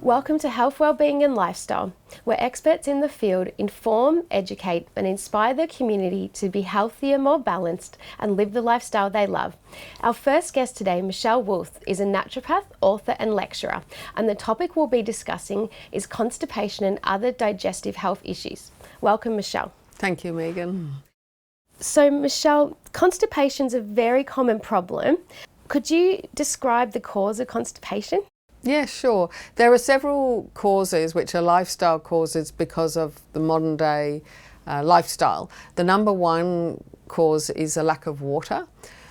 Welcome to Health, Wellbeing and Lifestyle, where experts in the field inform, educate and inspire the community to be healthier, more balanced and live the lifestyle they love. Our first guest today, Michele Wolff, is a naturopath, author and lecturer, and the topic we'll be discussing is constipation and other digestive health issues. Welcome, Michele. Thank you, Megan. So, Michele, constipation is a very common problem. Could you describe the cause of constipation? Yeah, sure. There are several causes which are lifestyle causes because of the modern day lifestyle. The number one cause is a lack of water.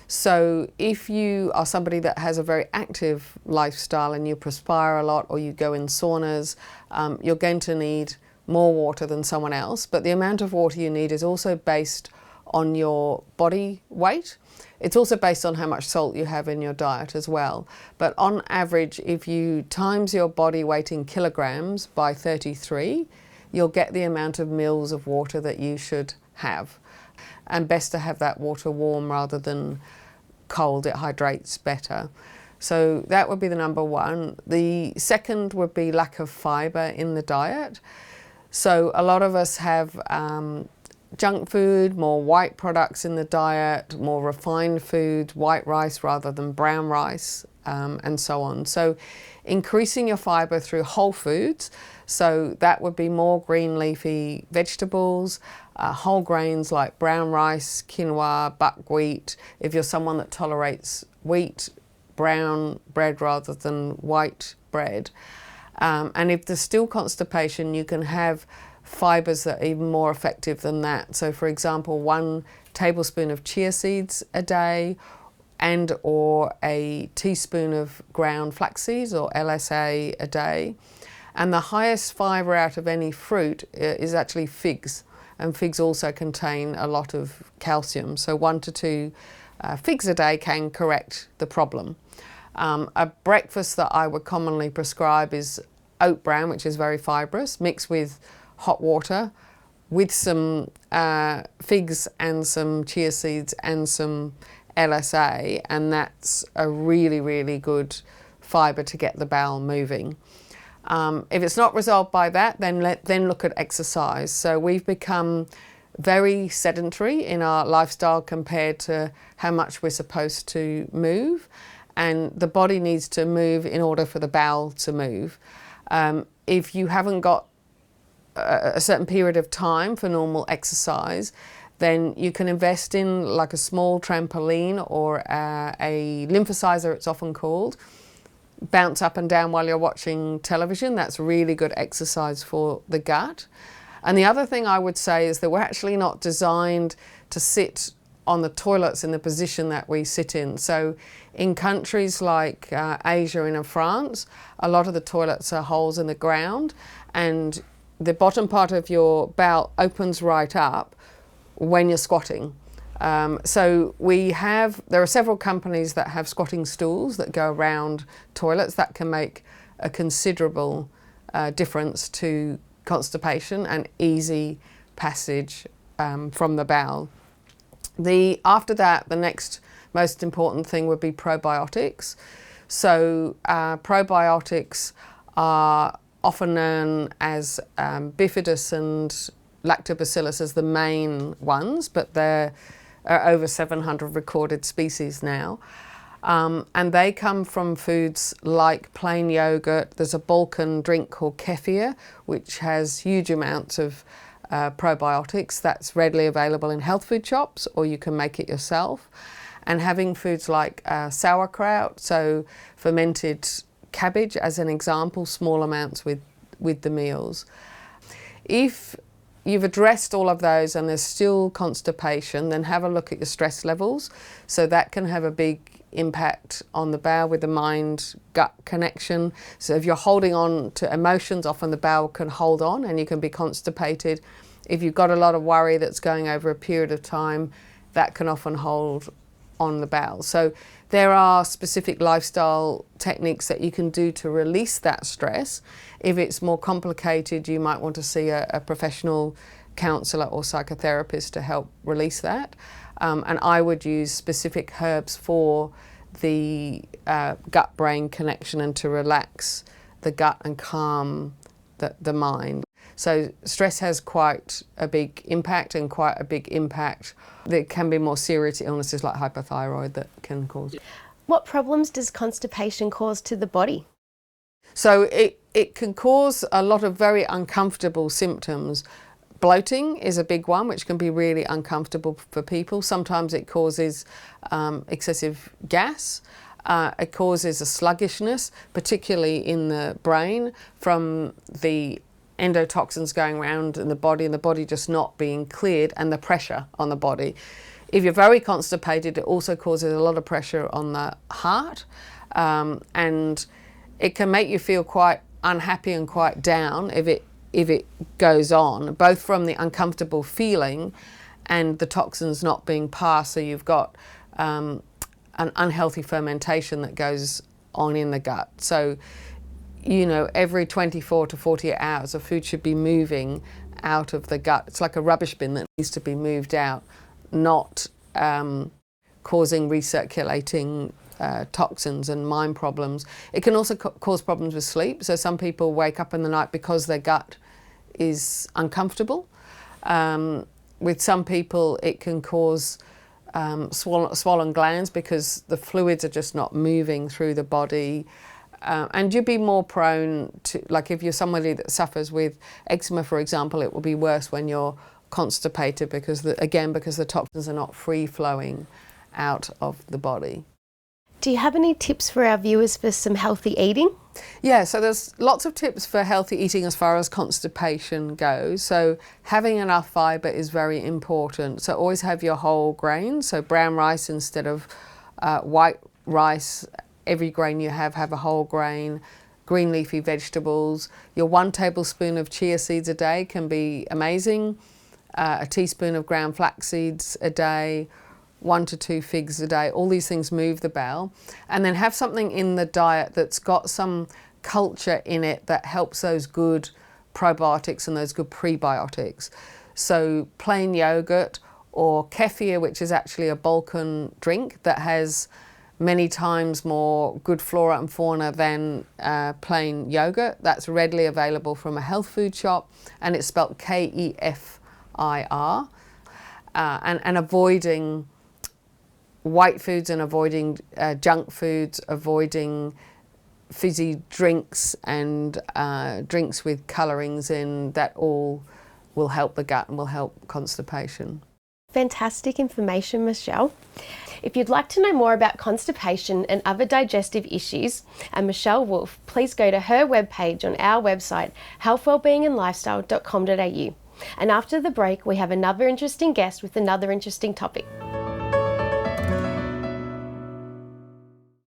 So if you are somebody that has a very active lifestyle and you perspire a lot or you go in saunas, you're going to need more water than someone else. But the amount of water you need is also based on your body weight. It's also based on how much salt you have in your diet as well. But on average, if you times your body weight in kilograms by 33, you'll get the amount of mils of water that you should have. And best to have that water warm rather than cold. It hydrates better. So that would be the number one. The second would be lack of fibre in the diet. So a lot of us have junk food, more white products in the diet, more refined food, white rice rather than brown rice, and so on. So increasing your fibre through whole foods, so that would be more green leafy vegetables, whole grains like brown rice, quinoa, buckwheat. If you're someone that tolerates wheat, brown bread rather than white bread. And if there's still constipation, you can have fibres that are even more effective than that. So for example, 1 tablespoon of chia seeds a day and or a teaspoon of ground flax seeds or LSA a day. And the highest fibre out of any fruit is actually figs. And figs also contain a lot of calcium. So 1 to 2 figs a day can correct the problem. A breakfast that I would commonly prescribe is oat bran, which is very fibrous, mixed with hot water with some figs and some chia seeds and some LSA, and that's a really, really good fibre to get the bowel moving. If it's not resolved by that, then look at exercise. So we've become very sedentary in our lifestyle compared to how much we're supposed to move, and the body needs to move in order for the bowel to move. If you haven't got a certain period of time for normal exercise, then you can invest in like a small trampoline or a lymphosizer, it's often called. Bounce up and down while you're watching television. That's really good exercise for the gut. And the other thing I would say is that we're actually not designed to sit on the toilets in the position that we sit in. So in countries like Asia and in France, a lot of the toilets are holes in the ground, and the bottom part of your bowel opens right up when you're squatting. So there are several companies that have squatting stools that go around toilets that can make a considerable difference to constipation and easy passage from the bowel. After that, the next most important thing would be probiotics. So probiotics are often known as bifidus and lactobacillus as the main ones, but there are over 700 recorded species now. And they come from foods like plain yogurt. There's a Balkan drink called kefir, which has huge amounts of probiotics. That's readily available in health food shops, or you can make it yourself. And having foods like sauerkraut, so fermented cabbage as an example, small amounts with the meals. If you've addressed all of those and there's still constipation, then have a look at your stress levels. So that can have a big impact on the bowel with the mind-gut connection. So if you're holding on to emotions, often the bowel can hold on and you can be constipated. If you've got a lot of worry that's going over a period of time, that can often hold on the bowel. So there are specific lifestyle techniques that you can do to release that stress. If it's more complicated, you might want to see a professional counsellor or psychotherapist to help release that. And I would use specific herbs for the gut-brain connection and to relax the gut and calm the mind. So stress has quite a big impact, and quite a big impact. There can be more serious illnesses like hypothyroid that can cause. What problems does constipation cause to the body? So it can cause a lot of very uncomfortable symptoms. Bloating is a big one, which can be really uncomfortable for people. Sometimes it causes excessive gas. It causes a sluggishness, particularly in the brain, from the endotoxins going around in the body and the body just not being cleared, and the pressure on the body. If you're very constipated, it also causes a lot of pressure on the heart, and it can make you feel quite unhappy and quite down if it goes on, both from the uncomfortable feeling and the toxins not being passed. So you've got an unhealthy fermentation that goes on in the gut. So, you know, every 24 to 48 hours, the food should be moving out of the gut. It's like a rubbish bin that needs to be moved out, not causing recirculating toxins and mind problems. It can also cause problems with sleep. So some people wake up in the night because their gut is uncomfortable. With some people, it can cause swollen glands because the fluids are just not moving through the body. And you'd be more prone to, like if you're somebody that suffers with eczema, for example, it will be worse when you're constipated because, because the toxins are not free flowing out of the body. Do you have any tips for our viewers for some healthy eating? Yeah, so there's lots of tips for healthy eating as far as constipation goes. So having enough fibre is very important. So always have your whole grains, so brown rice instead of white rice. Every grain you have a whole grain. Green leafy vegetables. Your 1 tablespoon of chia seeds a day can be amazing. A teaspoon of ground flax seeds a day. 1 to 2 figs a day. All these things move the bowel. And then have something in the diet that's got some culture in it that helps those good probiotics and those good prebiotics. So plain yogurt or kefir, which is actually a Balkan drink that has many times more good flora and fauna than plain yogurt. That's readily available from a health food shop, and it's spelt Kefir. And avoiding white foods and avoiding junk foods, avoiding fizzy drinks and drinks with colourings in, that all will help the gut and will help constipation. Fantastic information, Michele. If you'd like to know more about constipation and other digestive issues and Michele Wolff, please go to her webpage on our website, healthwellbeingandlifestyle.com.au. And after the break, we have another interesting guest with another interesting topic.